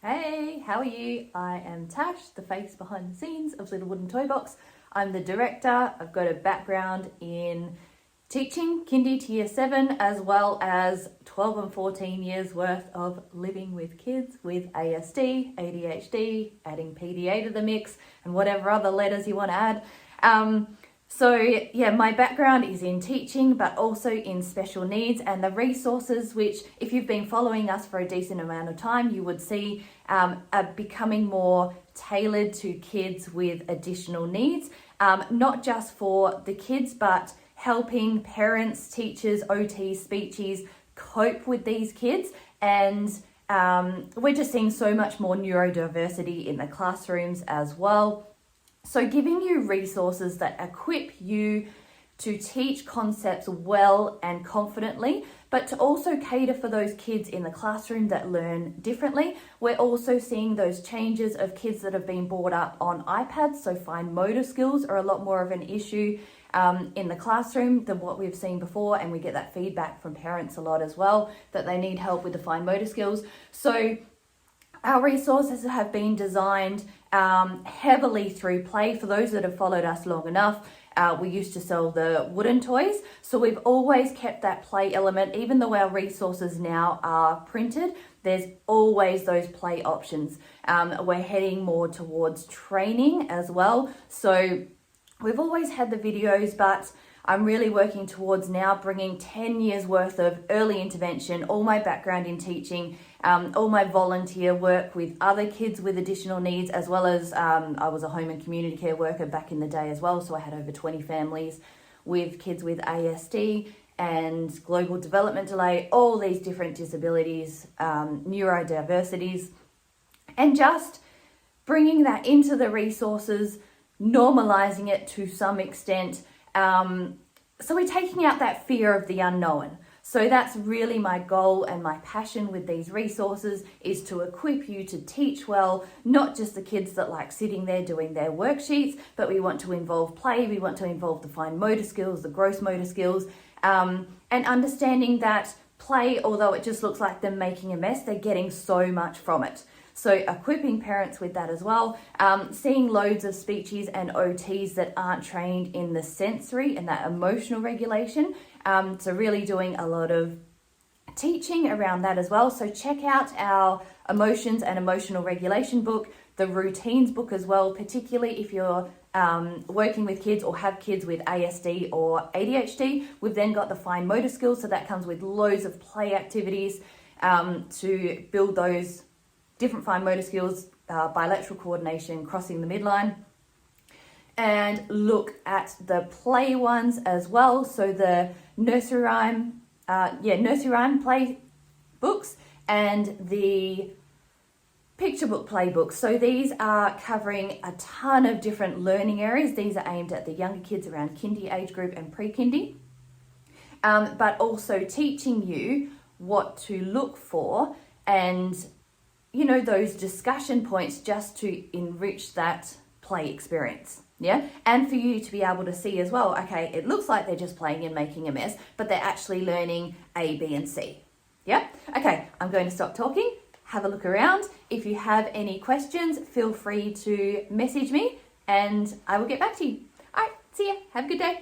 Hey, how are you? I am Tash, the face behind the scenes of Little Wooden Toybox. I'm the director. I've got a background in teaching kindy to year 7, as well as 12 and 14 years worth of living with kids with ASD, ADHD, adding PDA to the mix, and whatever other letters you want to add. My background is in teaching, but also in special needs, and the resources which, if you've been following us for a decent amount of time, you would see are becoming more tailored to kids with additional needs, not just for the kids, but helping parents, teachers, OTs, speechies cope with these kids. And we're just seeing so much more neurodiversity in the classrooms as well. So giving you resources that equip you to teach concepts well and confidently, but to also cater for those kids in the classroom that learn differently. We're also seeing those changes of kids that have been brought up on iPads, so fine motor skills are a lot more of an issue in the classroom than what we've seen before, and we get that feedback from parents a lot as well, that they need help with the fine motor skills. So our resources have been designed heavily through play. For those that have followed us long enough, we used to sell the wooden toys. So we've always kept that play element. Even though our resources now are printed, there's always those play options. We're heading more towards training as well. So we've always had the videos, but I'm really working towards now bringing 10 years worth of early intervention, all my background in teaching, all my volunteer work with other kids with additional needs, as well as I was a home and community care worker back in the day as well. So I had over 20 families with kids with ASD and global development delay, all these different disabilities, neurodiversities, and just bringing that into the resources, normalizing it to some extent. So we're taking out that fear of the unknown. So that's really my goal and my passion with these resources, is to equip you to teach well, not just the kids that like sitting there doing their worksheets, but we want to involve play, we want to involve the fine motor skills, the gross motor skills, and understanding that play, although it just looks like them making a mess, they're getting so much from it. So equipping parents with that as well, seeing loads of speechies and OTs that aren't trained in the sensory and that emotional regulation. So really doing a lot of teaching around that as well. So check out our emotions and emotional regulation book, the routines book as well, particularly if you're working with kids or have kids with ASD or ADHD. We've then got the fine motor skills, so that comes with loads of play activities to build those different fine motor skills, bilateral coordination, crossing the midline, and look at the play ones as well. So the nursery rhyme play books and the picture book play books. So these are covering a ton of different learning areas. These are aimed at the younger kids around kindy age group and pre-kindy, but also teaching you what to look for and those discussion points just to enrich that play experience. Yeah. And for you to be able to see as well, okay, it looks like they're just playing and making a mess, but they're actually learning A, B, and C. Yeah. Okay. I'm going to stop talking. Have a look around. If you have any questions, feel free to message me and I will get back to you. All right. See ya. Have a good day.